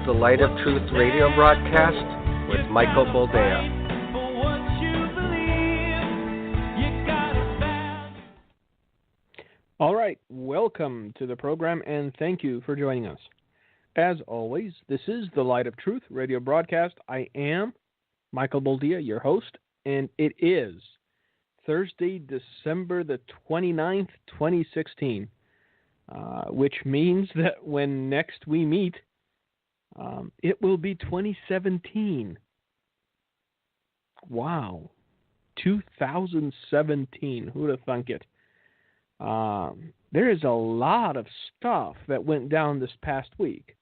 the Light of Truth radio broadcast with Michael Boldea. All right, welcome to the program, and thank you for joining us. As always, this is the Light of Truth radio broadcast. I am Michael Boldea, your host, and it is Thursday, December the 29th, 2016, which means that when next we meet, it will be 2017. Wow, 2017, who'd have thunk it? There is a lot of stuff that went down this past week,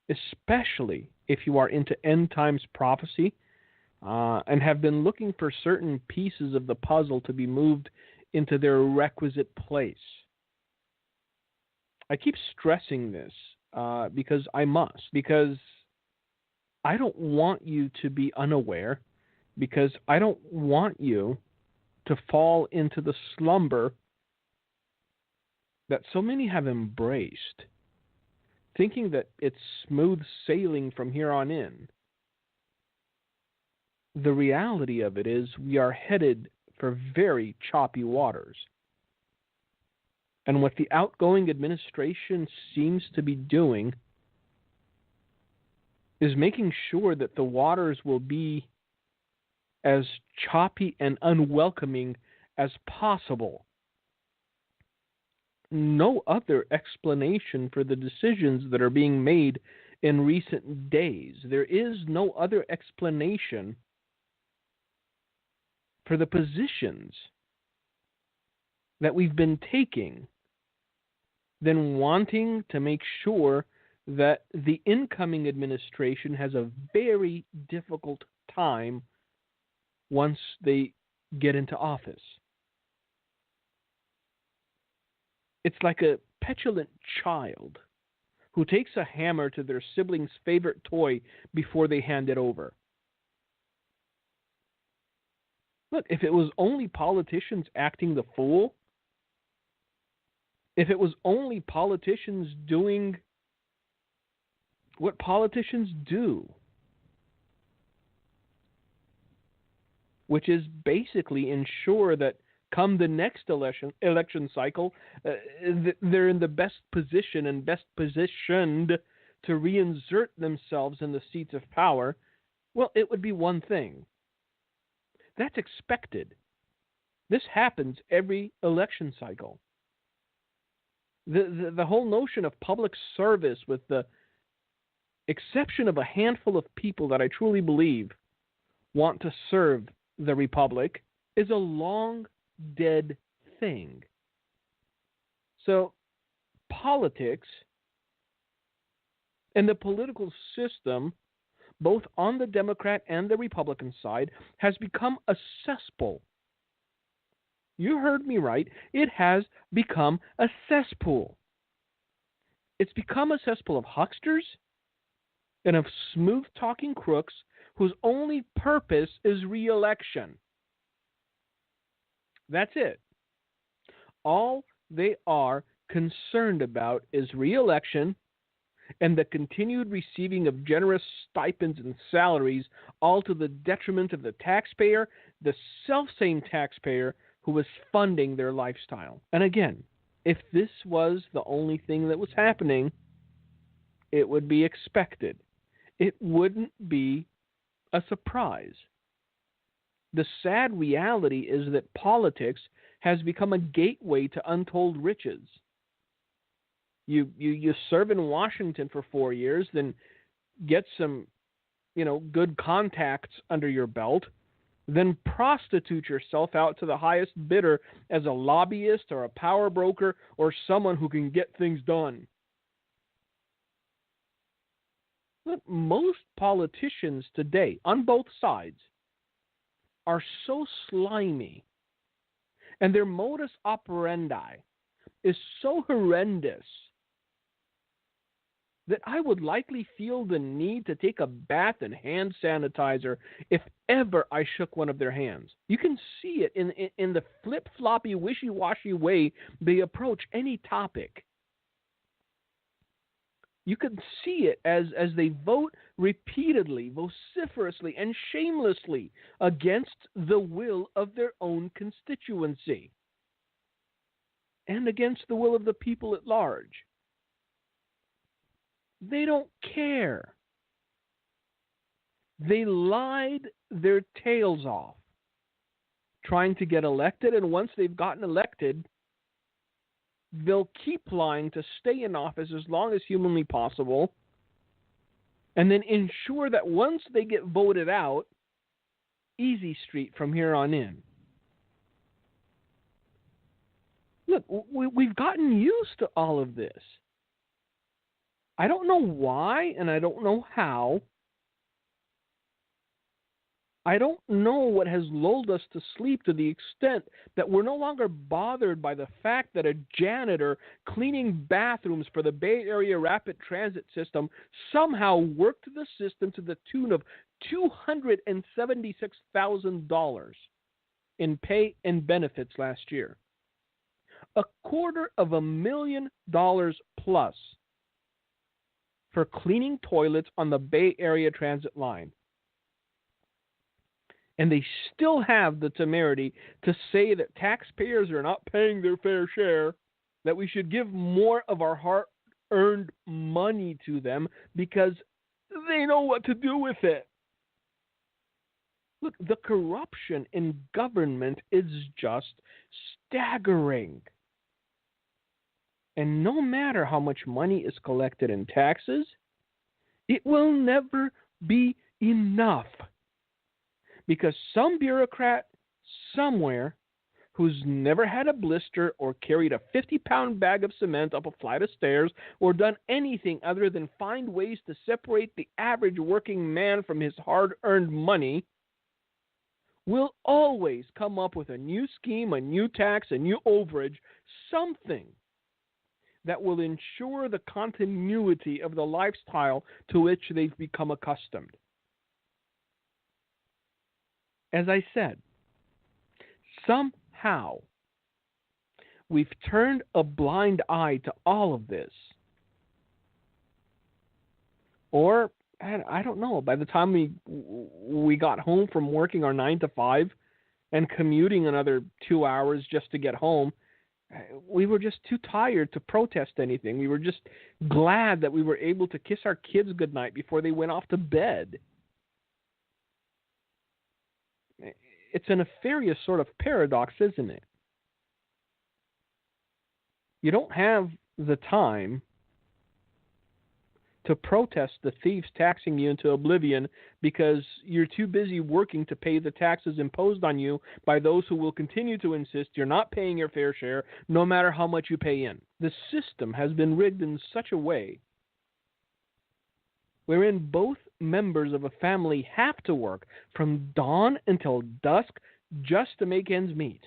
especially if you are into end times prophecy and have been looking for certain pieces of the puzzle to be moved into their requisite place. I keep stressing this because I must, because I don't want you to be unaware, because I don't want you to fall into the slumber that so many have embraced, thinking that it's smooth sailing from here on in. The reality of it is we are headed for very choppy waters. And what the outgoing administration seems to be doing is making sure that the waters will be as choppy and unwelcoming as possible. No other explanation for the decisions that are being made in recent days. There is no other explanation for the positions that we've been taking than wanting to make sure that the incoming administration has a very difficult time once they get into office. It's like a petulant child who takes a hammer to their sibling's favorite toy before they hand it over. Look, if it was only politicians acting the fool, if it was only politicians doing what politicians do, which is basically ensure that come the next election cycle, they're in the best position and best positioned to reinsert themselves in the seats of power, well, it would be one thing. That's expected. This happens every election cycle. The whole notion of public service, with the exception of a handful of people that I truly believe want to serve the Republic, is a long dead thing. So politics and the political system, both on the Democrat and the Republican side, has become a cesspool. You heard me right. It has become a cesspool. It's become a cesspool of hucksters and of smooth-talking crooks whose only purpose is re-election. That's it. All they are concerned about is re-election and the continued receiving of generous stipends and salaries, all to the detriment of the taxpayer, the self-same taxpayer who is funding their lifestyle. And again, if this was the only thing that was happening, it would be expected. It wouldn't be a surprise. The sad reality is that politics has become a gateway to untold riches. You serve in Washington for 4 years, then get some, good contacts under your belt, then prostitute yourself out to the highest bidder as a lobbyist or a power broker or someone who can get things done. Look, most politicians today, on both sides, are so slimy, and their modus operandi is so horrendous that I would likely feel the need to take a bath in hand sanitizer if ever I shook one of their hands. You can see it in the flip-floppy, wishy-washy way they approach any topic. You can see it as they vote repeatedly, vociferously, and shamelessly against the will of their own constituency and against the will of the people at large. They don't care. They lied their tails off trying to get elected, and once they've gotten elected, they'll keep lying to stay in office as long as humanly possible, and then ensure that once they get voted out, easy street from here on in. Look, we've gotten used to all of this. I don't know why, and I don't know how. I don't know what has lulled us to sleep to the extent that we're no longer bothered by the fact that a janitor cleaning bathrooms for the Bay Area Rapid Transit System somehow worked the system to the tune of $276,000 in pay and benefits last year. $250,000 plus for cleaning toilets on the Bay Area Transit line. And they still have the temerity to say that taxpayers are not paying their fair share, that we should give more of our hard-earned money to them because they know what to do with it. Look, the corruption in government is just staggering. And no matter how much money is collected in taxes, it will never be enough. Because some bureaucrat somewhere who's never had a blister or carried a 50-pound bag of cement up a flight of stairs or done anything other than find ways to separate the average working man from his hard-earned money will always come up with a new scheme, a new tax, a new overage, something that will ensure the continuity of the lifestyle to which they've become accustomed. As I said, somehow we've turned a blind eye to all of this. Or, I don't know, by the time we got home from working our 9 to 5 and commuting another 2 hours just to get home, we were just too tired to protest anything. We were just glad that we were able to kiss our kids goodnight before they went off to bed. It's a nefarious sort of paradox, isn't it? You don't have the time to protest the thieves taxing you into oblivion because you're too busy working to pay the taxes imposed on you by those who will continue to insist you're not paying your fair share no matter how much you pay in. The system has been rigged in such a way wherein both members of a family have to work from dawn until dusk just to make ends meet,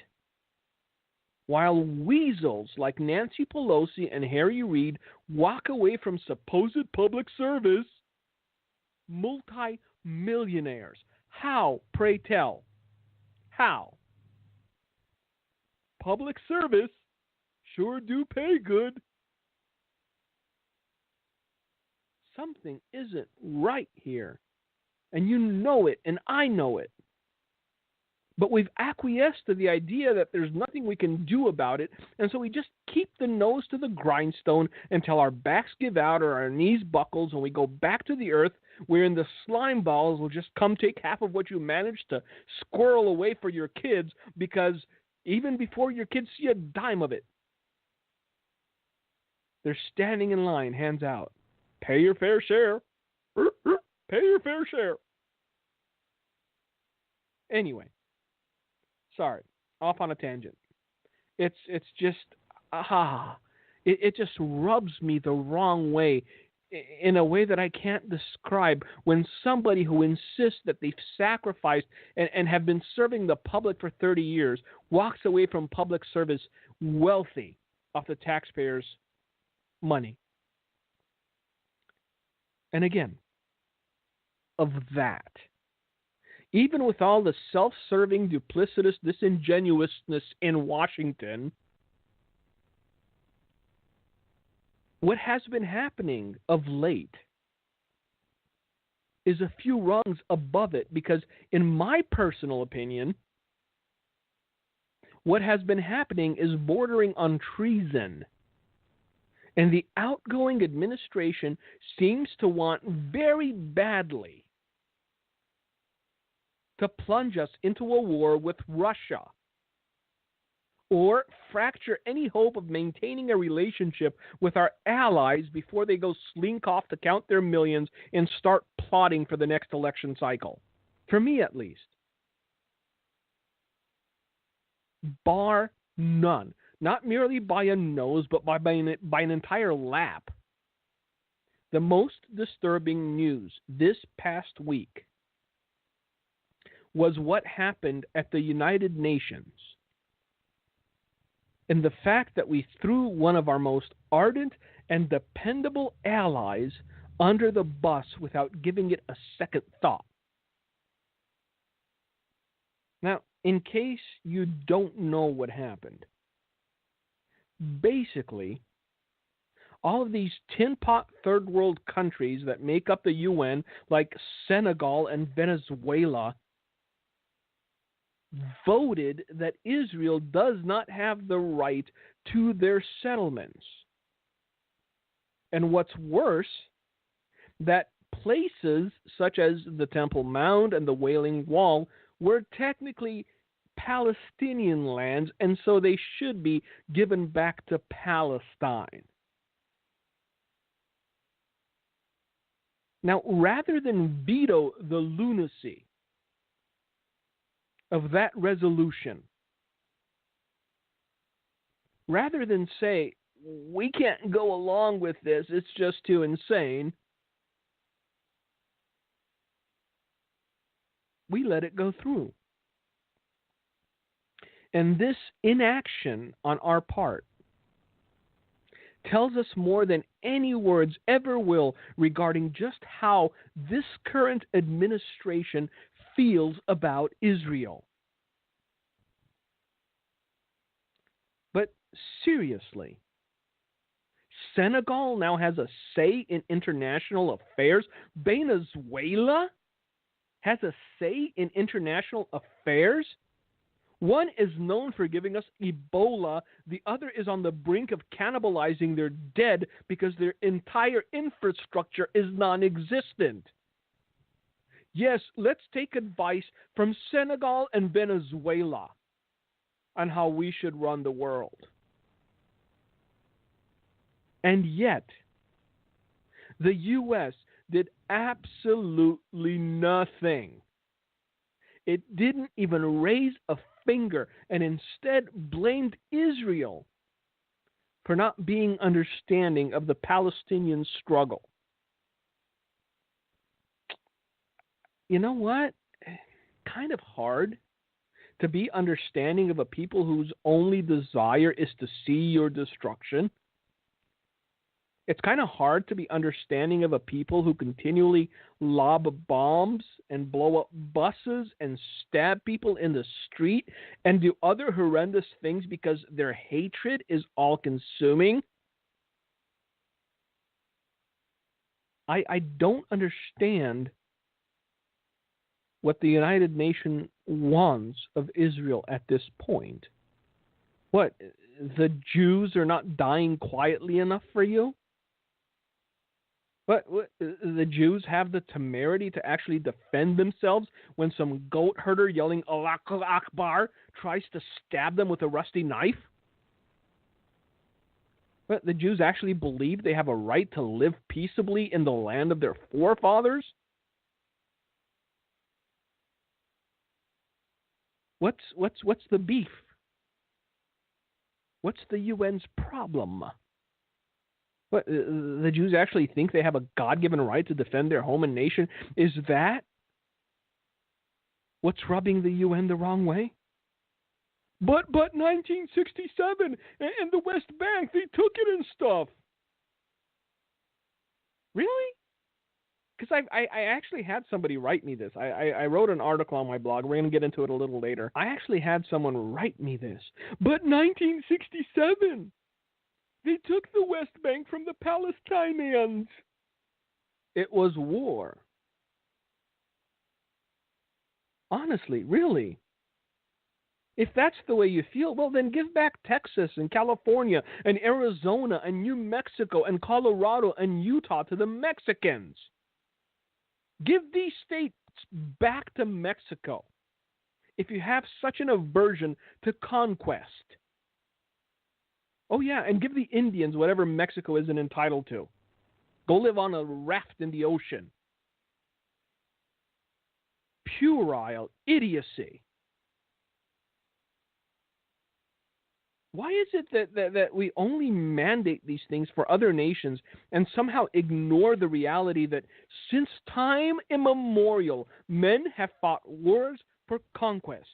while weasels like Nancy Pelosi and Harry Reid walk away from supposed public service multi-millionaires. How, pray tell? How? Public service sure do pay good. Something isn't right here. And you know it, and I know it. But we've acquiesced to the idea that there's nothing we can do about it, and so we just keep the nose to the grindstone until our backs give out or our knees buckles and we go back to the earth, wherein the slime balls will just come take half of what you managed to squirrel away for your kids, because even before your kids see a dime of it, they're standing in line, hands out. Pay your fair share. Pay your fair share. Anyway, sorry, off on a tangent. It's just, it just rubs me the wrong way, in a way that I can't describe, when somebody who insists that they've sacrificed and have been serving the public for 30 years walks away from public service wealthy off the taxpayers' money. And again, of that, even with all the self-serving, duplicitous disingenuousness in Washington, What has been happening of late is a few rungs above it, because in my personal opinion, what has been happening is bordering on treason. And the outgoing administration seems to want very badly to plunge us into a war with Russia, or fracture any hope of maintaining a relationship with our allies before they go slink off to count their millions and start plotting for the next election cycle. For me, at least. Bar none. Not merely by a nose, but by an entire lap. The most disturbing news this past week was what happened at the United Nations, and the fact that we threw one of our most ardent and dependable allies under the bus without giving it a second thought. Now, in case you don't know what happened, basically, all of these tin-pot third world countries that make up the UN, like Senegal and Venezuela, voted that Israel does not have the right to their settlements. And what's worse, that places such as the Temple Mount and the Wailing Wall were technically Palestinian lands, and so they should be given back to Palestine. Now, rather than veto the lunacy of that resolution, rather than say, we can't go along with this, it's just too insane, we let it go through. And this inaction on our part tells us more than any words ever will regarding just how this current administration feels about Israel. But seriously, Senegal now has a say in international affairs. Venezuela has a say in international affairs. One is known for giving us Ebola. The other is on the brink of cannibalizing their dead because their entire infrastructure is non-existent. Yes, let's take advice from Senegal and Venezuela on how we should run the world. And yet, the U.S. did absolutely nothing. It didn't even raise a finger, and instead blamed Israel for not being understanding of the Palestinian struggle. You know what? Kind of hard to be understanding of a people whose only desire is to see your destruction. It's kind of hard to be understanding of a people who continually lob bombs and blow up buses and stab people in the street and do other horrendous things because their hatred is all-consuming. I don't understand what the United Nations wants of Israel at this point. What, the Jews are not dying quietly enough for you? But the Jews have the temerity to actually defend themselves when some goat herder yelling Allahu Akbar tries to stab them with a rusty knife? But the Jews actually believe they have a right to live peaceably in the land of their forefathers? What's the beef? What's the UN's problem? What, the Jews actually think they have a God-given right to defend their home and nation? Is that what's rubbing the UN the wrong way? But 1967 and the West Bank, they took it and stuff. Really? Because I actually had somebody write me this. I wrote an article on my blog. We're going to get into it a little later. I actually had someone write me this. But 1967... They took the West Bank from the Palestinians. It was war. Honestly, really. If that's the way you feel, well, then give back Texas and California and Arizona and New Mexico and Colorado and Utah to the Mexicans. Give these states back to Mexico if you have such an aversion to conquest. Oh, yeah, and give the Indians whatever Mexico isn't entitled to. Go live on a raft in the ocean. Puerile idiocy. Why is it that we only mandate these things for other nations and somehow ignore the reality that since time immemorial, men have fought wars for conquest?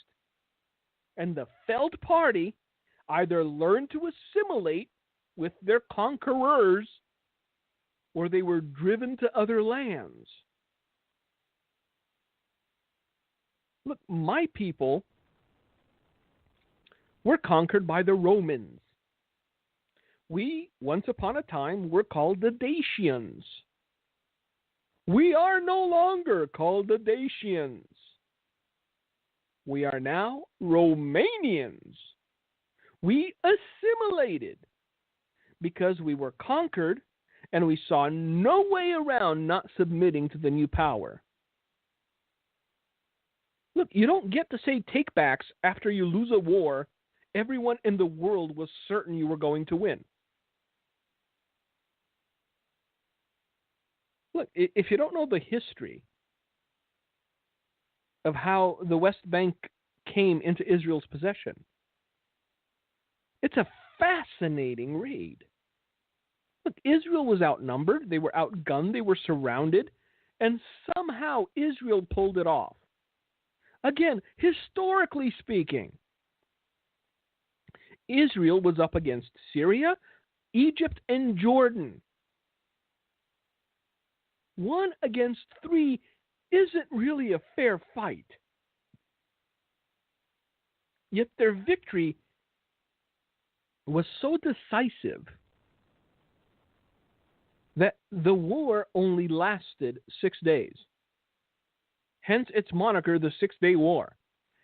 And the felled party either learned to assimilate with their conquerors or they were driven to other lands. Look, my people were conquered by the Romans. We, once upon a time, were called the Dacians. We are no longer called the Dacians. We are now Romanians. We assimilated because we were conquered and we saw no way around not submitting to the new power. Look, you don't get to say takebacks after you lose a war. Everyone in the world was certain you were going to win. Look, if you don't know the history of how the West Bank came into Israel's possession, it's a fascinating read. Look, Israel was outnumbered, they were outgunned, they were surrounded, and somehow Israel pulled it off. Again, historically speaking, Israel was up against Syria, Egypt, and Jordan. 1 against 3 isn't really a fair fight. Yet their victory was so decisive that the war only lasted 6 days. Hence its moniker, the 6-Day War.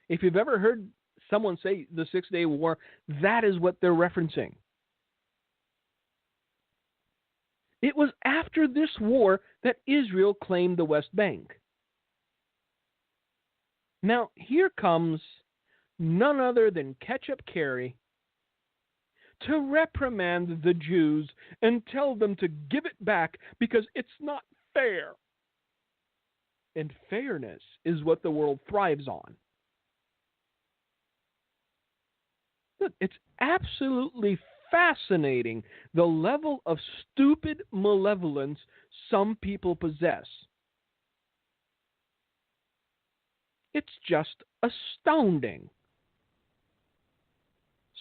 If you've ever heard someone say the 6-Day War, that is what they're referencing. It was after this war that Israel claimed the West Bank. Now, here comes none other than Ketchup Carey to reprimand the Jews and tell them to give it back because it's not fair. And fairness is what the world thrives on. Look, it's absolutely fascinating the level of stupid malevolence some people possess. It's just astounding.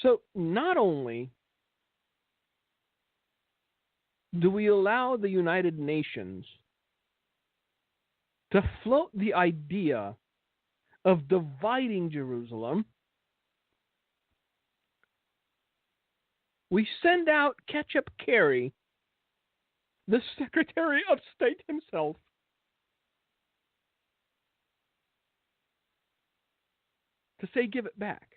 So not only do we allow the United Nations to float the idea of dividing Jerusalem, we send out Ketchup Carey, the Secretary of State himself, to say give it back.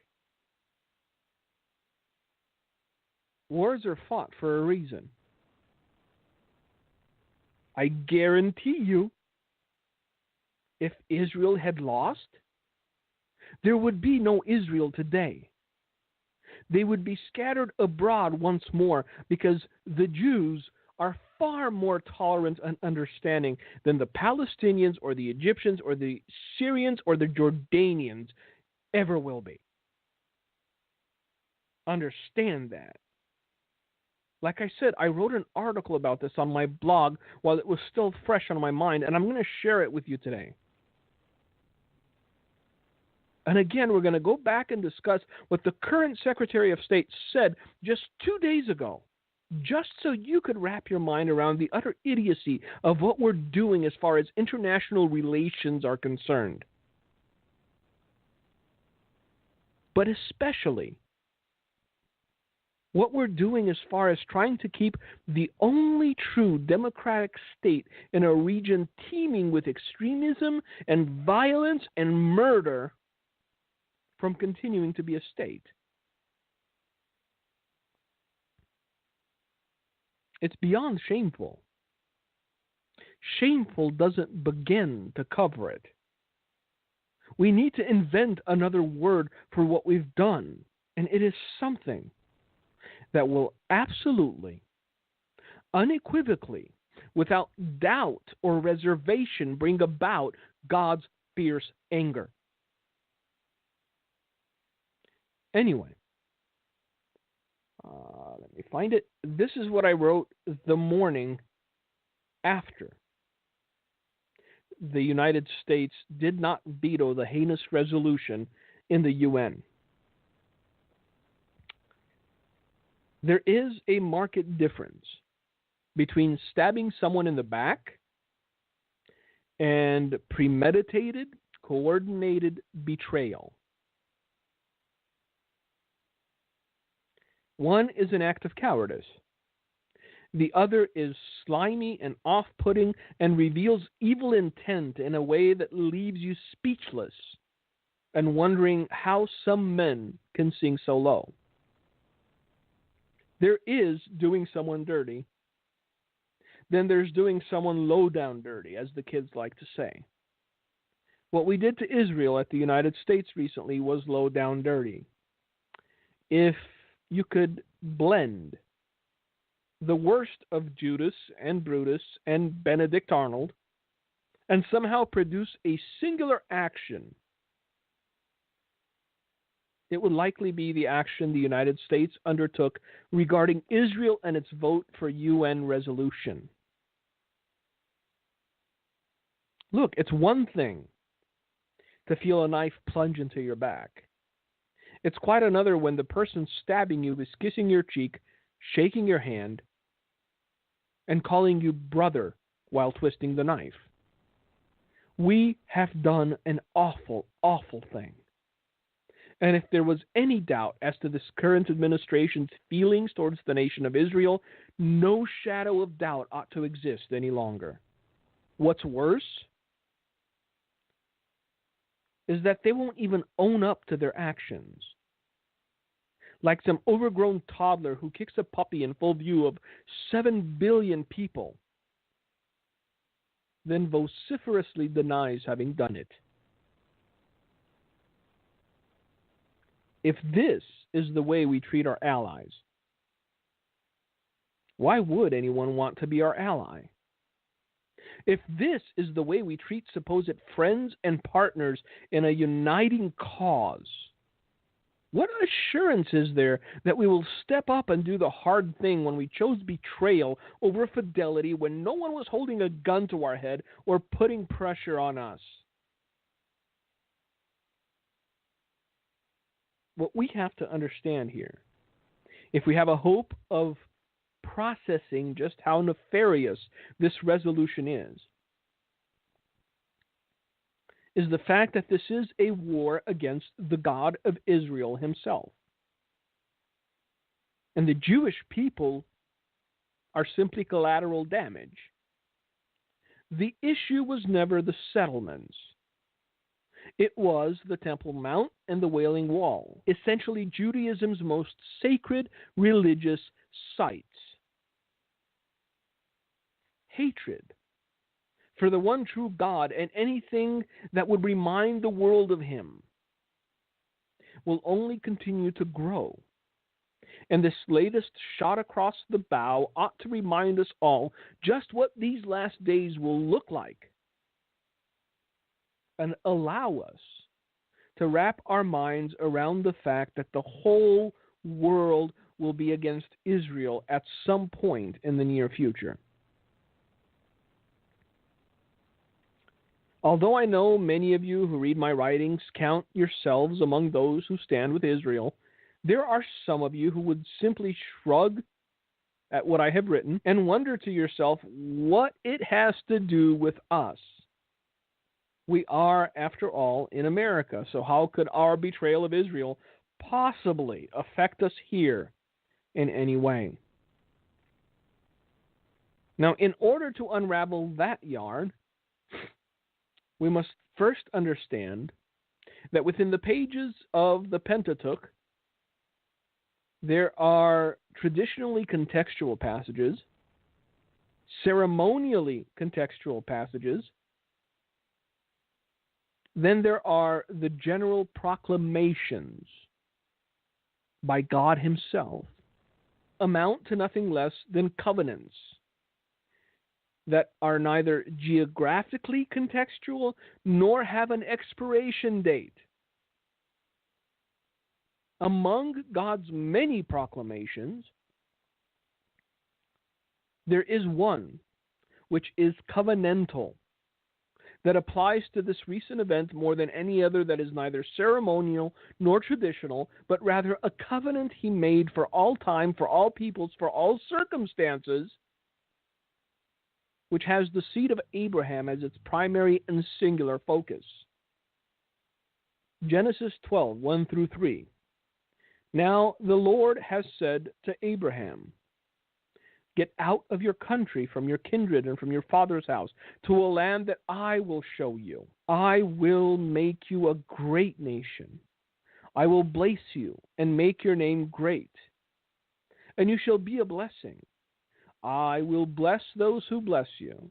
Wars are fought for a reason. I guarantee you, if Israel had lost, there would be no Israel today. They would be scattered abroad once more because the Jews are far more tolerant and understanding than the Palestinians or the Egyptians or the Syrians or the Jordanians ever will be. Understand that. Like I said, I wrote an article about this on my blog while it was still fresh on my mind, and I'm going to share it with you today. And again, we're going to go back and discuss what the current Secretary of State said just 2 days ago, just so you could wrap your mind around the utter idiocy of what we're doing as far as international relations are concerned. But especially What we're doing as far as trying to keep the only true democratic state in a region teeming with extremism and violence and murder from continuing to be a state. It's beyond shameful. Shameful doesn't begin to cover it. We need to invent another word for what we've done, and it is something that will absolutely, unequivocally, without doubt or reservation, bring about God's fierce anger. Anyway, let me find it. This is what I wrote the morning after the United States did not veto the heinous resolution in the UN. There is a marked difference between stabbing someone in the back and premeditated, coordinated betrayal. One is an act of cowardice. The other is slimy and off-putting and reveals evil intent in a way that leaves you speechless and wondering how some men can sing so low. There is doing someone dirty. Then there's doing someone low down dirty, as the kids like to say. What we did to Israel at the United States recently was low down dirty. If you could blend the worst of Judas and Brutus and Benedict Arnold and somehow produce a singular action, it would likely be the action the United States undertook regarding Israel and its vote for UN resolution. Look, it's one thing to feel a knife plunge into your back. It's quite another when the person stabbing you is kissing your cheek, shaking your hand, and calling you brother while twisting the knife. We have done an awful, awful thing. And if there was any doubt as to this current administration's feelings towards the nation of Israel, no shadow of doubt ought to exist any longer. What's worse is that they won't even own up to their actions. Like some overgrown toddler who kicks a puppy in full view of 7 billion people, then vociferously denies having done it. If this is the way we treat our allies, why would anyone want to be our ally? If this is the way we treat supposed friends and partners in a uniting cause, what assurance is there that we will step up and do the hard thing when we chose betrayal over fidelity when no one was holding a gun to our head or putting pressure on us? What we have to understand here, if we have a hope of processing just how nefarious this resolution is the fact that this is a war against the God of Israel himself. And the Jewish people are simply collateral damage. The issue was never the settlements. It was the Temple Mount and the Wailing Wall, essentially Judaism's most sacred religious sites. Hatred for the one true God and anything that would remind the world of him will only continue to grow. And this latest shot across the bow ought to remind us all just what these last days will look like and allow us to wrap our minds around the fact that the whole world will be against Israel at some point in the near future. Although I know many of you who read my writings count yourselves among those who stand with Israel, there are some of you who would simply shrug at what I have written and wonder to yourself what it has to do with us. We are, after all, in America, so how could our betrayal of Israel possibly affect us here in any way. Now, in order to unravel that yarn, we must first understand that within the pages of the Pentateuch, there are traditionally contextual passages, ceremonially contextual passages. Then there are the general proclamations by God Himself, amount to nothing less than covenants that are neither geographically contextual nor have an expiration date. Among God's many proclamations, there is one which is covenantal, that applies to this recent event more than any other, that is neither ceremonial nor traditional, but rather a covenant He made for all time, for all peoples, for all circumstances, which has the seed of Abraham as its primary and singular focus. Genesis 12, 1 through 3. Now the Lord has said to Abraham, get out of your country, from your kindred, and from your father's house, to a land that I will show you. I will make you a great nation. I will bless you and make your name great, and you shall be a blessing. I will bless those who bless you,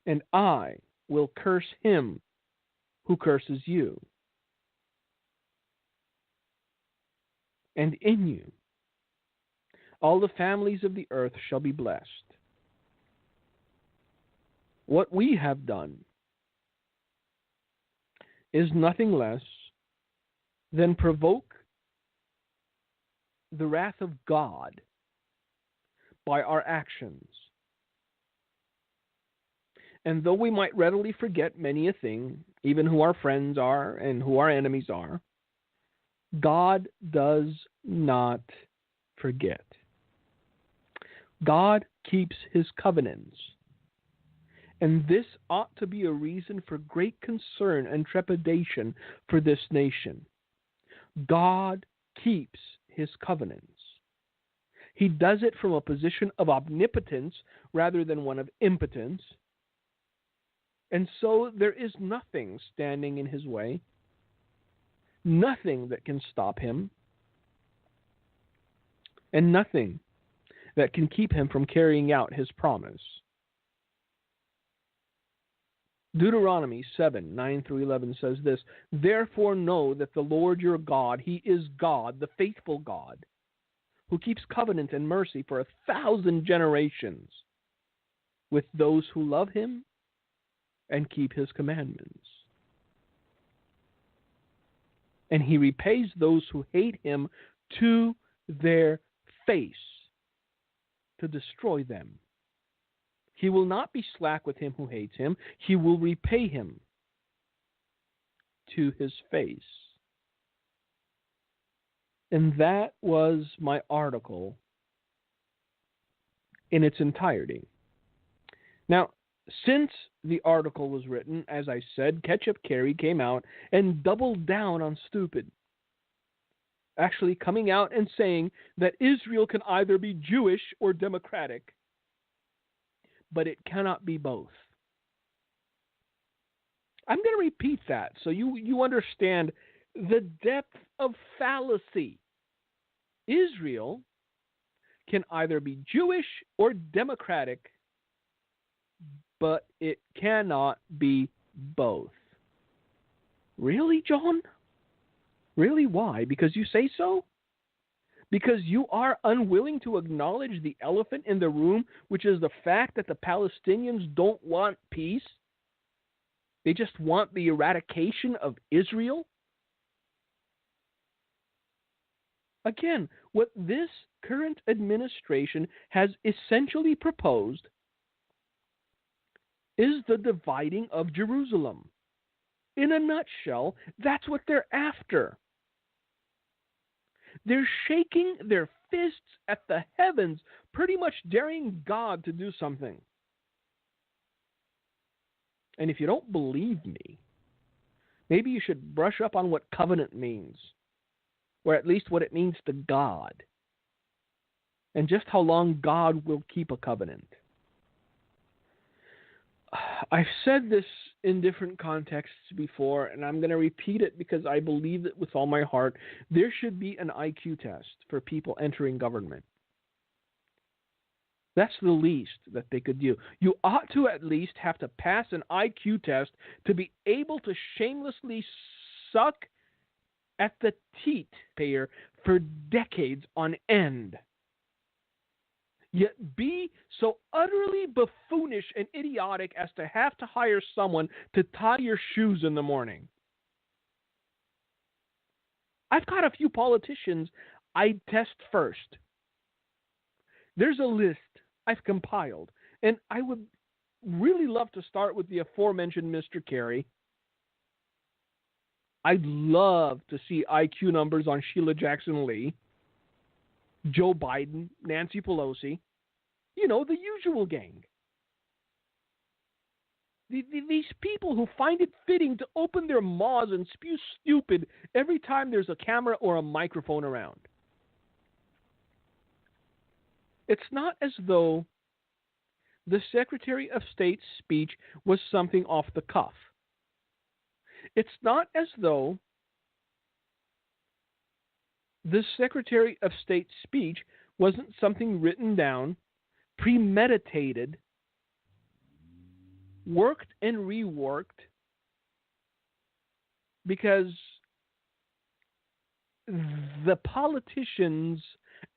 and I will curse him who curses you. And in you all the families of the earth shall be blessed. What we have done is nothing less than provoke the wrath of God by our actions. And though we might readily forget many a thing, even who our friends are and who our enemies are, God does not forget. God keeps His covenants, and this ought to be a reason for great concern and trepidation for this nation. God keeps His covenants. He does it from a position of omnipotence rather than one of impotence, and so there is nothing standing in His way, nothing that can stop Him, and nothing that can keep Him from carrying out His promise. Deuteronomy 7, 9 through 11 says this, therefore know that the Lord your God, He is God, the faithful God, who keeps covenant and mercy for 1,000 generations with those who love Him and keep His commandments. And He repays those who hate Him to their face, to destroy them. He will not be slack with him who hates Him. He will repay him to his face. And that was my article in its entirety. Now, since the article was written, as I said, Ketchup Carey came out and doubled down on stupid. Actually coming out and saying that Israel can either be Jewish or democratic, but it cannot be both. I'm going to repeat that so you understand the depth of fallacy. Israel can either be Jewish or democratic, but it cannot be both. Really, John? Really, why? Because you say so? Because you are unwilling to acknowledge the elephant in the room, which is the fact that the Palestinians don't want peace? They just want the eradication of Israel? Again, what this current administration has essentially proposed is the dividing of Jerusalem. In a nutshell, that's what they're after. They're shaking their fists at the heavens, pretty much daring God to do something. And if you don't believe me, maybe you should brush up on what covenant means, or at least what it means to God. and just how long God will keep a covenant. I've said this in different contexts before, and I'm going to repeat it because I believe it with all my heart. There should be an IQ test for people entering government. That's the least that they could do. You ought to at least have to pass an IQ test to be able to shamelessly suck at the teat payer for decades on end. Yet be so utterly buffoonish and idiotic as to have to hire someone to tie your shoes in the morning. I've got a few politicians I'd test first. There's a list I've compiled, and I would really love to start with the aforementioned Mr. Kerry. I'd love to see IQ numbers on Sheila Jackson Lee, Joe Biden, Nancy Pelosi, you know, the usual gang. These people who find it fitting to open their maws and spew stupid every time there's a camera or a microphone around. It's not as though the Secretary of State's speech was something off the cuff. It's not as though the Secretary of State's speech wasn't something written down, premeditated, worked and reworked, because the politicians'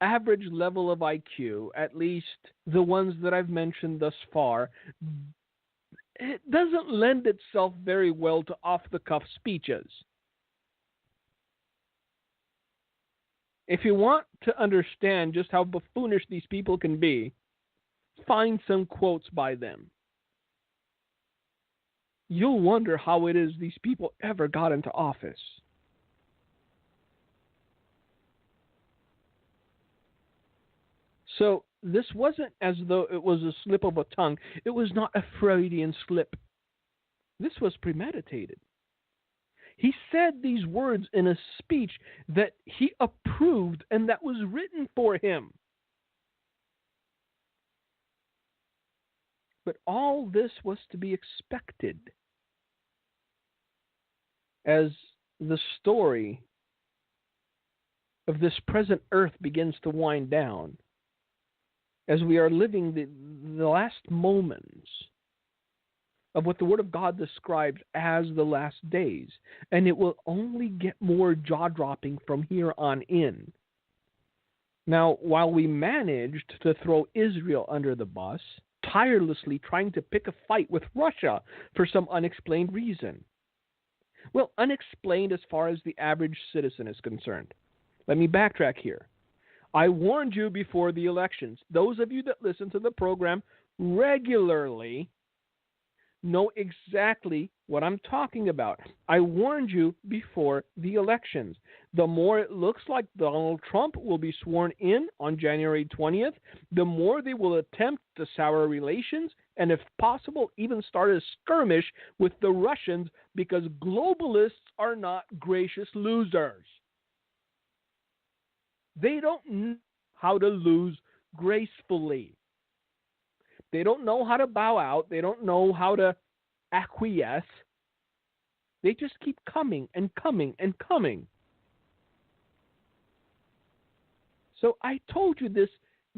average level of IQ, at least the ones that I've mentioned thus far, it doesn't lend itself very well to off-the-cuff speeches. If you want to understand just how buffoonish these people can be, find some quotes by them. You'll wonder how it is these people ever got into office. So this wasn't as though it was a slip of a tongue. It was not a Freudian slip. This was premeditated. He said these words in a speech that he approved and that was written for him. But all this was to be expected as the story of this present earth begins to wind down, as we are living the last moments of what the Word of God describes as the last days. And it will only get more jaw-dropping from here on in. Now, while we managed to throw Israel under the bus, tirelessly trying to pick a fight with Russia for some unexplained reason. Well, unexplained as far as the average citizen is concerned. Let me backtrack here. I warned you before the elections. Those of you that listen to the program regularly know exactly what I'm talking about. I warned you before the elections. The more it looks like Donald Trump will be sworn in on January 20th, the more they will attempt to sour relations and, if possible, even start a skirmish with the Russians, because globalists are not gracious losers. They don't know how to lose gracefully. They don't know how to bow out. They don't know how to acquiesce. They just keep coming and coming and coming. So I told you this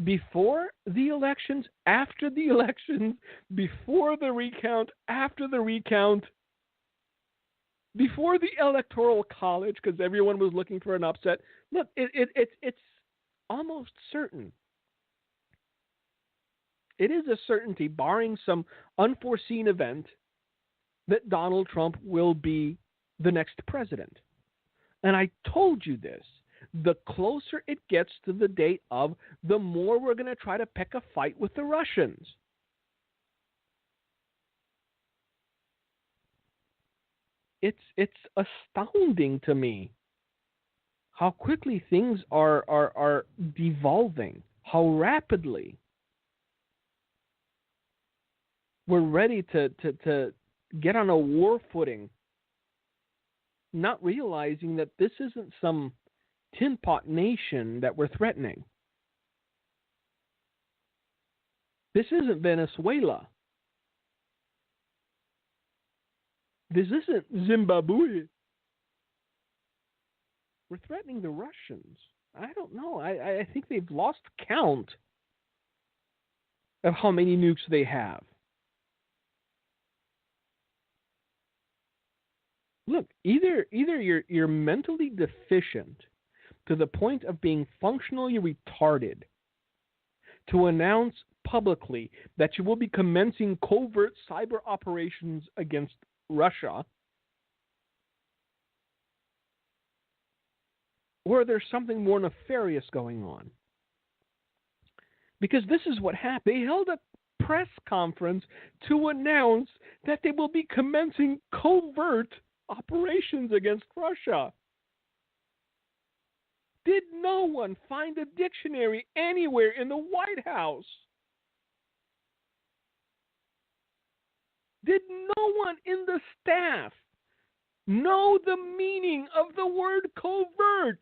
before the elections, after the elections, before the recount, after the recount, before the Electoral College, because everyone was looking for an upset. Look, it's almost certain. It is a certainty, barring some unforeseen event, that Donald Trump will be the next president. And I told you this. The closer it gets to the date of, the more we're going to try to pick a fight with the Russians. It's astounding to me how quickly things are devolving, how rapidly we're ready to get on a war footing, not realizing that this isn't some tin pot nation that we're threatening. This isn't Venezuela. This isn't Zimbabwe. We're threatening the Russians. I don't know. I think they've lost count of how many nukes they have. Look, either you're mentally deficient to the point of being functionally retarded to announce publicly that you will be commencing covert cyber operations against Russia, or there's something more nefarious going on. Because this is what happened. They held a press conference to announce that they will be commencing covert operations against Russia. Did no one find a dictionary anywhere in the White House? Did no one in the staff know the meaning of the word covert?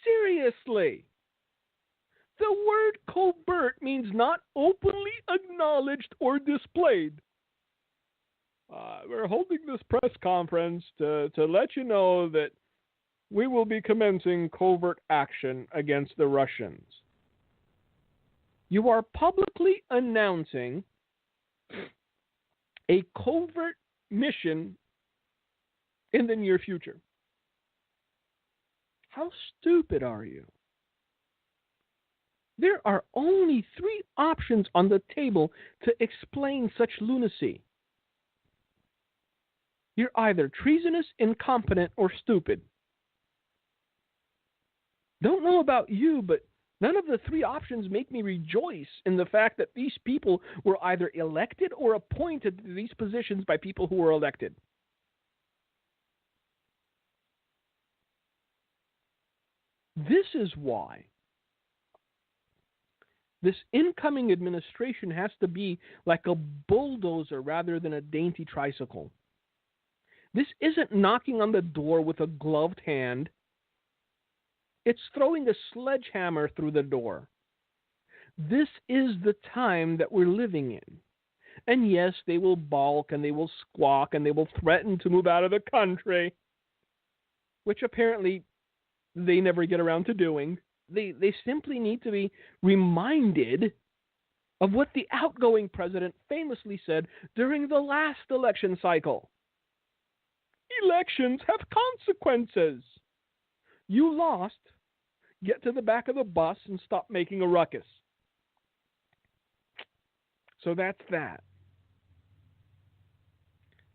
Seriously. The word covert means not openly acknowledged or displayed. We're holding this press conference to let you know that we will be commencing covert action against the Russians. You are publicly announcing a covert mission in the near future. How stupid are you? There are only 3 options on the table to explain such lunacy. You're either treasonous, incompetent, or stupid. Don't know about you, but none of the 3 options make me rejoice in the fact that these people were either elected or appointed to these positions by people who were elected. This is why this incoming administration has to be like a bulldozer rather than a dainty tricycle. This isn't knocking on the door with a gloved hand. It's throwing a sledgehammer through the door. This is the time that we're living in. And yes, they will balk and they will squawk and they will threaten to move out of the country, which apparently they never get around to doing. They simply need to be reminded of what the outgoing president famously said during the last election cycle. Elections have consequences. You lost. Get to the back of the bus and stop making a ruckus. So that's that.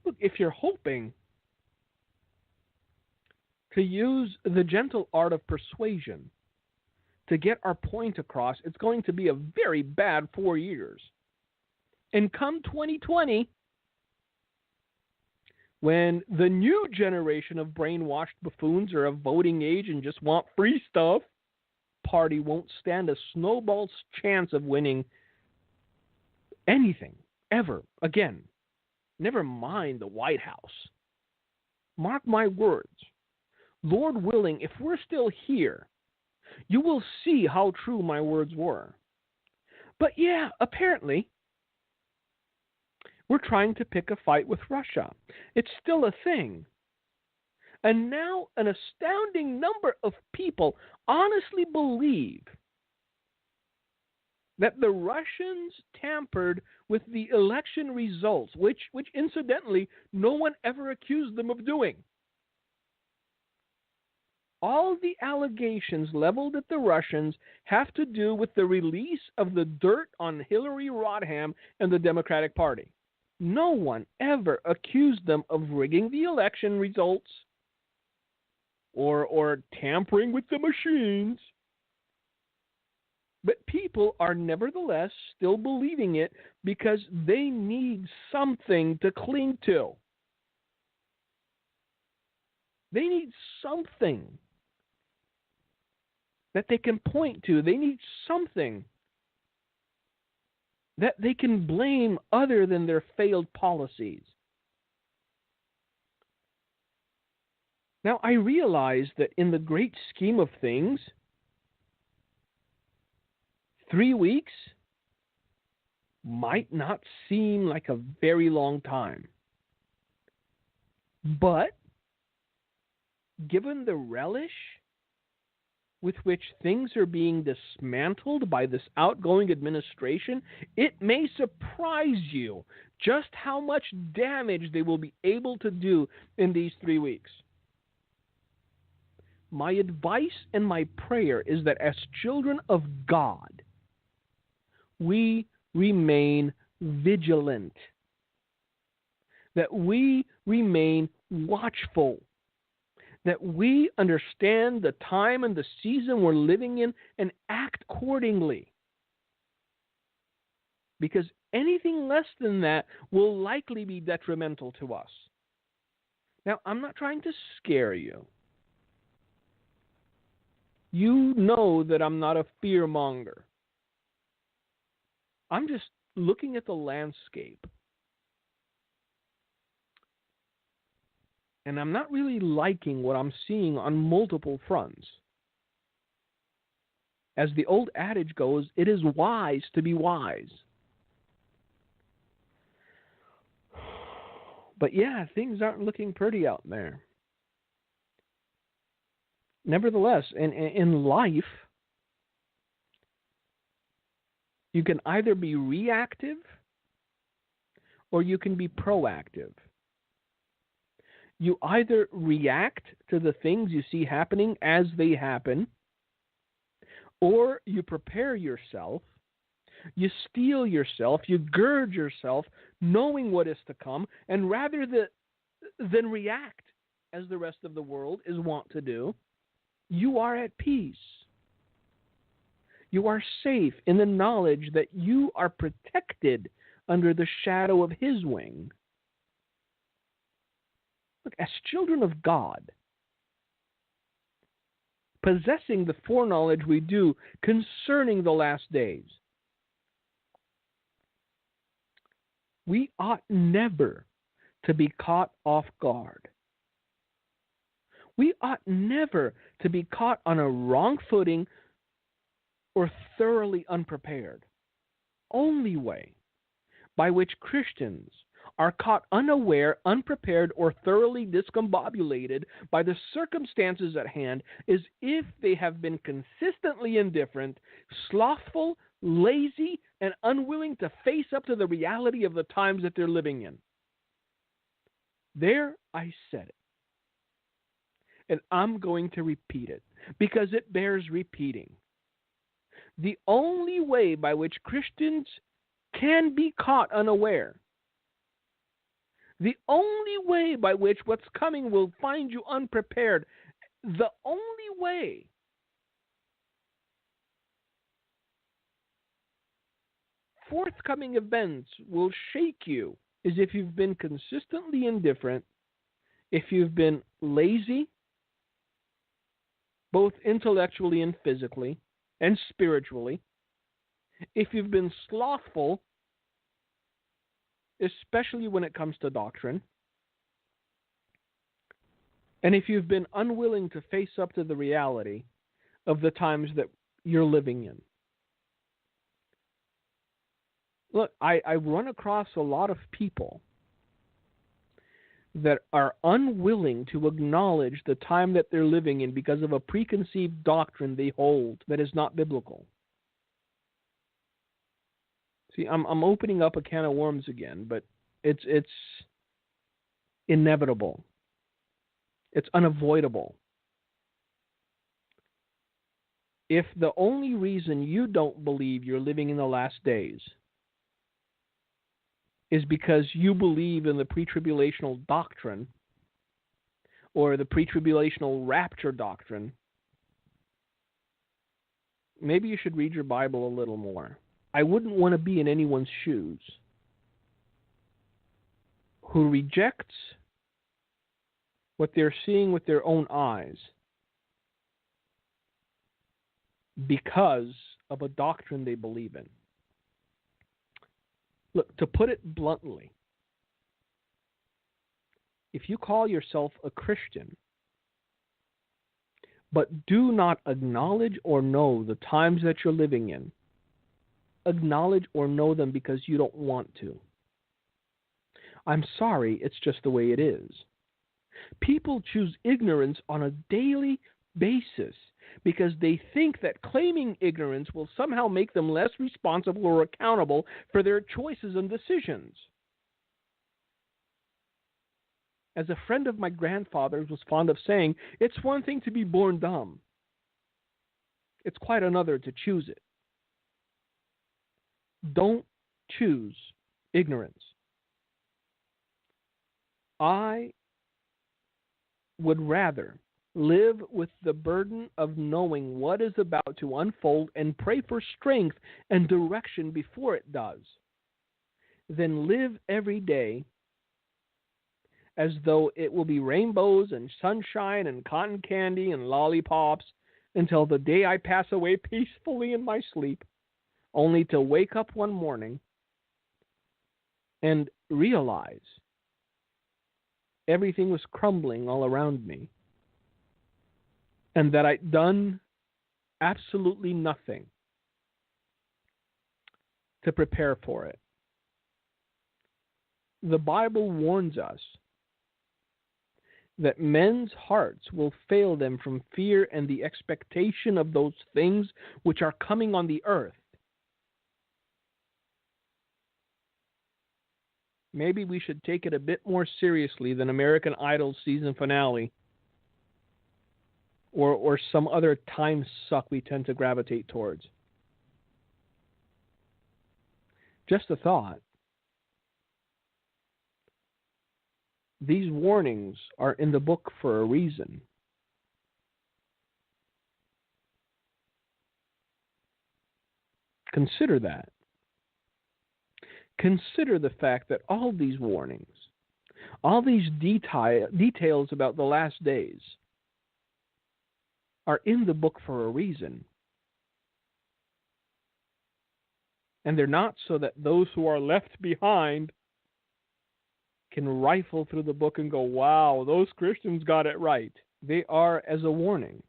Look, if you're hoping to use the gentle art of persuasion to get our point across, it's going to be a very bad 4 years. And come 2020, when the new generation of brainwashed buffoons are of voting age and just want free stuff, party won't stand a snowball's chance of winning anything, ever, again. Never mind the White House. Mark my words. Lord willing, if we're still here, you will see how true my words were. But yeah, apparently, we're trying to pick a fight with Russia. It's still a thing. And now an astounding number of people honestly believe that the Russians tampered with the election results, which incidentally, no one ever accused them of doing. All the allegations leveled at the Russians have to do with the release of the dirt on Hillary Rodham and the Democratic Party. No one ever accused them of rigging the election results or tampering with the machines. But people are nevertheless still believing it because they need something to cling to. They need something that they can point to. They need something that they can blame other than their failed policies. Now, I realize that in the great scheme of things, 3 weeks might not seem like a very long time. But given the relish with which things are being dismantled by this outgoing administration, it may surprise you just how much damage they will be able to do in these 3 weeks. My advice and my prayer is that as children of God, we remain vigilant, that we remain watchful, that we understand the time and the season we're living in and act accordingly. Because anything less than that will likely be detrimental to us. Now, I'm not trying to scare you. You know that I'm not a fear monger. I'm just looking at the landscape. And I'm not really liking what I'm seeing on multiple fronts. As the old adage goes, it is wise to be wise. But yeah, things aren't looking pretty out there. Nevertheless, in life, you can either be reactive or you can be proactive. You either react to the things you see happening as they happen, or you prepare yourself, you steel yourself, you gird yourself, knowing what is to come, and rather than react as the rest of the world is wont to do, you are at peace. You are safe in the knowledge that you are protected under the shadow of His wing. Look, as children of God, possessing the foreknowledge we do concerning the last days, we ought never to be caught off guard. We ought never to be caught on a wrong footing or thoroughly unprepared. Only way by which Christians are caught unaware, unprepared, or thoroughly discombobulated by the circumstances at hand is if they have been consistently indifferent, slothful, lazy, and unwilling to face up to the reality of the times that they're living in. There, I said it. And I'm going to repeat it because it bears repeating. The only way by which Christians can be caught unaware, the only way by which what's coming will find you unprepared, the only way forthcoming events will shake you is if you've been consistently indifferent, if you've been lazy, both intellectually and physically, and spiritually, if you've been slothful, especially when it comes to doctrine, and if you've been unwilling to face up to the reality of the times that you're living in. Look, I run across a lot of people that are unwilling to acknowledge the time that they're living in because of a preconceived doctrine they hold that is not biblical. See, I'm opening up a can of worms again, but it's inevitable. It's unavoidable. If the only reason you don't believe you're living in the last days is because you believe in the pre-tribulational doctrine or the pre-tribulational rapture doctrine, maybe you should read your Bible a little more. I wouldn't want to be in anyone's shoes who rejects what they're seeing with their own eyes because of a doctrine they believe in. Look, to put it bluntly, if you call yourself a Christian, but do not acknowledge or know the times that you're living in, acknowledge or know them because you don't want to. I'm sorry, it's just the way it is. People choose ignorance on a daily basis because they think that claiming ignorance will somehow make them less responsible or accountable for their choices and decisions. As a friend of my grandfather's was fond of saying, it's one thing to be born dumb. It's quite another to choose it. Don't choose ignorance. I would rather live with the burden of knowing what is about to unfold and pray for strength and direction before it does than live every day as though it will be rainbows and sunshine and cotton candy and lollipops until the day I pass away peacefully in my sleep, only to wake up one morning and realize everything was crumbling all around me and that I'd done absolutely nothing to prepare for it. The Bible warns us that men's hearts will fail them from fear and the expectation of those things which are coming on the earth. Maybe we should take it a bit more seriously than American Idol's season finale or some other time suck we tend to gravitate towards. Just a thought. These warnings are in the book for a reason. Consider that. Consider the fact that all these warnings, all these details about the last days are in the book for a reason. And they're not so that those who are left behind can rifle through the book and go, wow, those Christians got it right. They are as a warning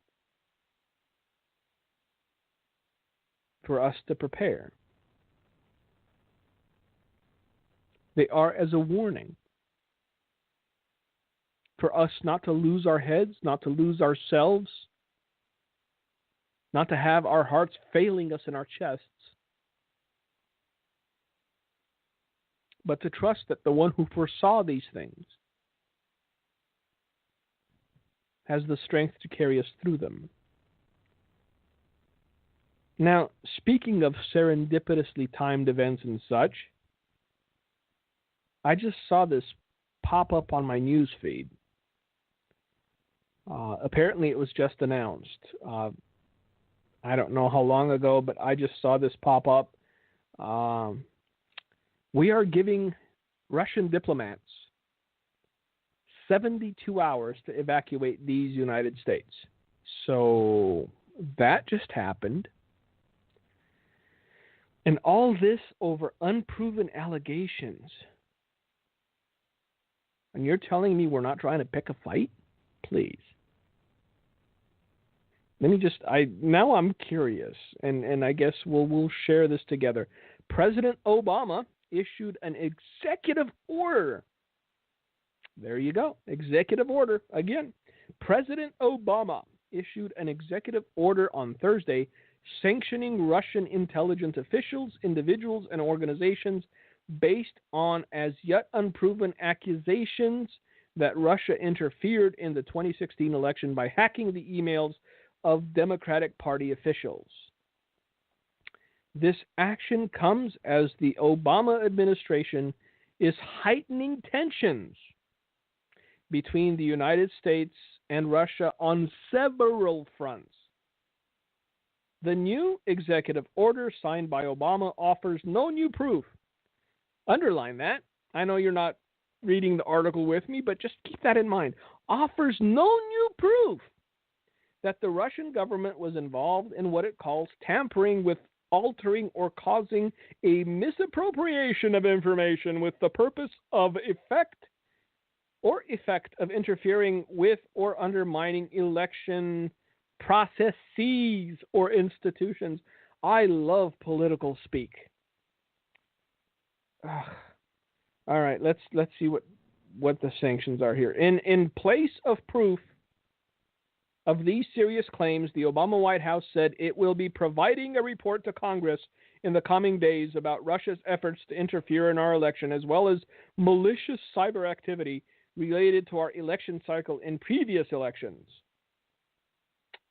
for us to prepare. They are as a warning for us not to lose our heads, not to lose ourselves, not to have our hearts failing us in our chests, but to trust that the one who foresaw these things has the strength to carry us through them. Now, speaking of serendipitously timed events and such, I just saw this pop up on my news feed. Apparently it was just announced. I don't know how long ago, but I just saw this pop up. We are giving Russian diplomats 72 hours to evacuate these United States. So that just happened. And all this over unproven allegations. And you're telling me we're not trying to pick a fight? Please. Now I'm curious, and I guess we'll share this together. President Obama issued an executive order. There you go. Executive order. Again, President Obama issued an executive order on Thursday sanctioning Russian intelligence officials, individuals, and organizations based on as yet unproven accusations that Russia interfered in the 2016 election by hacking the emails of Democratic Party officials. This action comes as the Obama administration is heightening tensions between the United States and Russia on several fronts. The new executive order signed by Obama offers no new proof. Underline that. I know you're not reading the article with me, but just keep that in mind. Offers no new proof that the Russian government was involved in what it calls tampering with, altering, or causing a misappropriation of information with the purpose of effect of interfering with or undermining election processes or institutions. I love political speak. Ugh. All right, let's see what the sanctions are here. In place of proof of these serious claims, the Obama White House said it will be providing a report to Congress in the coming days about Russia's efforts to interfere in our election, as well as malicious cyber activity related to our election cycle in previous elections.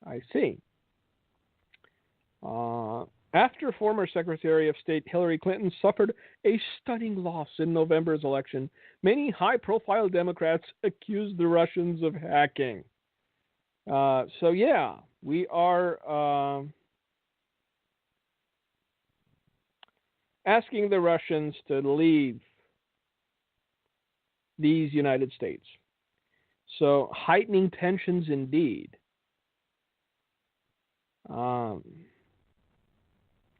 I see. After former Secretary of State Hillary Clinton suffered a stunning loss in November's election, many high-profile Democrats accused the Russians of hacking. So yeah, we are asking the Russians to leave these United States. So heightening tensions indeed.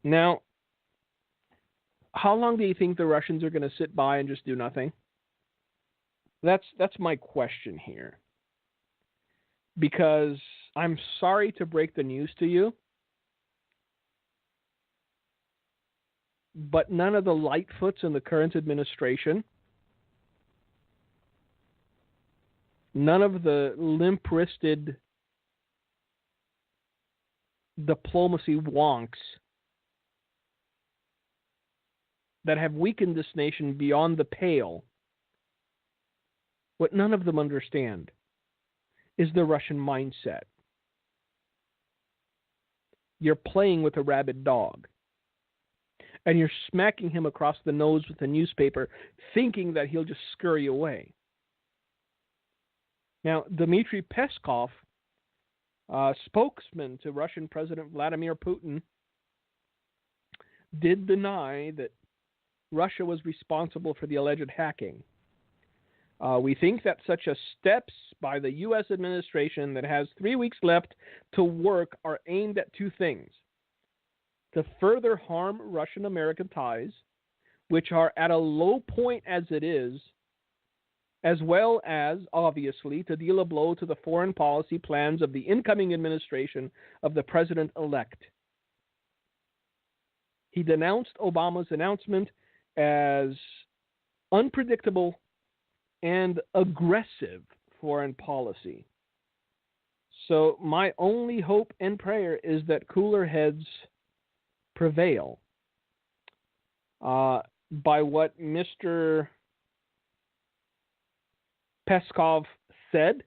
Now, how long do you think the Russians are going to sit by and just do nothing? That's my question here. Because I'm sorry to break the news to you, but none of the Lightfoots in the current administration, none of the limp-wristed diplomacy wonks that have weakened this nation beyond the pale, what none of them understand is the Russian mindset. You're playing with a rabid dog, and you're smacking him across the nose with a newspaper, thinking that he'll just scurry away. Now, Dmitry Peskov, spokesman to Russian President Vladimir Putin, did deny that Russia was responsible for the alleged hacking. We think that such a steps by the U.S. administration that has 3 weeks left to work are aimed at two things: to further harm Russian-American ties, which are at a low point as it is, as well as, obviously, to deal a blow to the foreign policy plans of the incoming administration of the president-elect. He denounced Obama's announcement as unpredictable and aggressive foreign policy. So my only hope and prayer is that cooler heads prevail. By what Mr. Peskov said,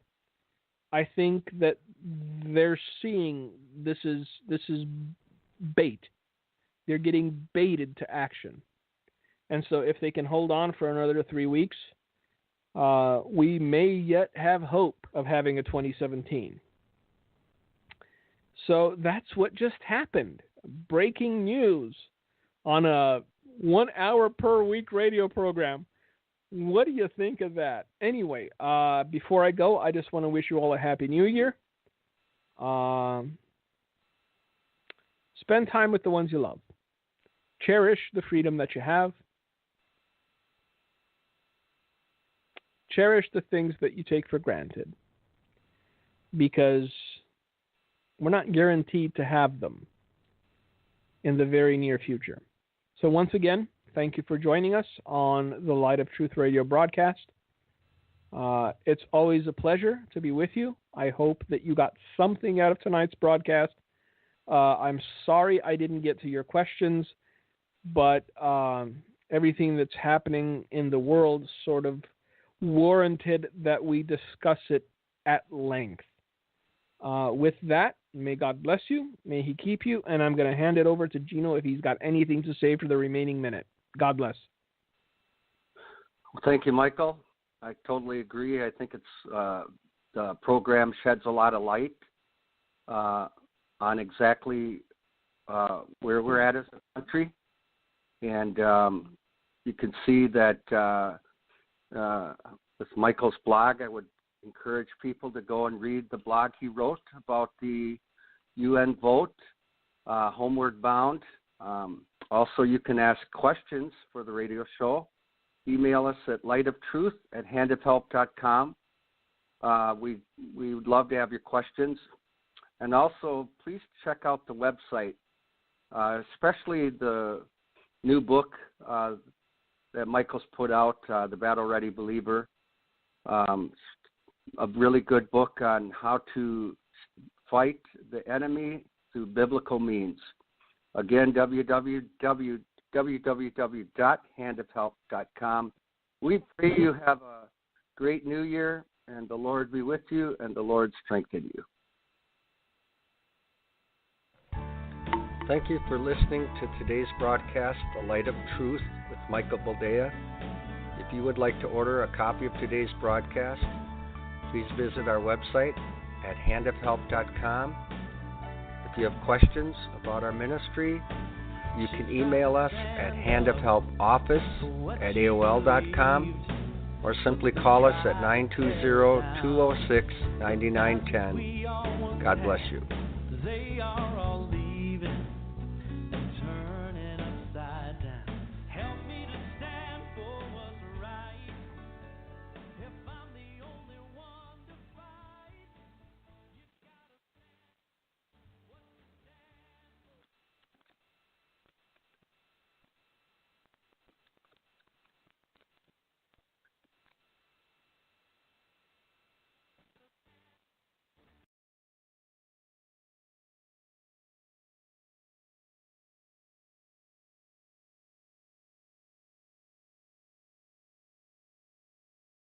I think that they're seeing this is bait. They're getting baited to action. And so if they can hold on for another 3 weeks, we may yet have hope of having a 2017. So that's what just happened. Breaking news on a 1 hour per week radio program. What do you think of that? Anyway, before I go, I just want to wish you all a Happy New Year. Spend time with the ones you love. Cherish the freedom that you have. Cherish the things that you take for granted, because we're not guaranteed to have them in the very near future. So once again, thank you for joining us on the Light of Truth radio broadcast. It's always a pleasure to be with you. I hope that you got something out of tonight's broadcast. I'm sorry I didn't get to your questions, but everything that's happening in the world sort of warranted that we discuss it at length. With that, may God bless you, may He keep you, and I'm going to hand it over to Gino if he's got anything to say for the remaining minute. God bless. Well, thank you, Michael. I totally agree. I think it's the program sheds a lot of light on exactly where we're at as a country, and you can see that with Michael's blog, I would encourage people to go and read the blog he wrote about the UN vote, Homeward Bound. Also, you can ask questions for the radio show. Email us at lightoftruth@handofhelp.com. We would love to have your questions. And also, please check out the website, especially the new book that Michael's put out, The Battle Ready Believer. A really good book on how to fight the enemy through biblical means. Again, www.handofhelp.com. We pray you have a great new year, and the Lord be with you, and the Lord strengthen you. Thank you for listening to today's broadcast, The Light of Truth, with Michael Boldea. If you would like to order a copy of today's broadcast, please visit our website at handofhelp.com. If you have questions about our ministry, you can email us at handofhelpoffice@aol.com or simply call us at 920-206-9910. God bless you.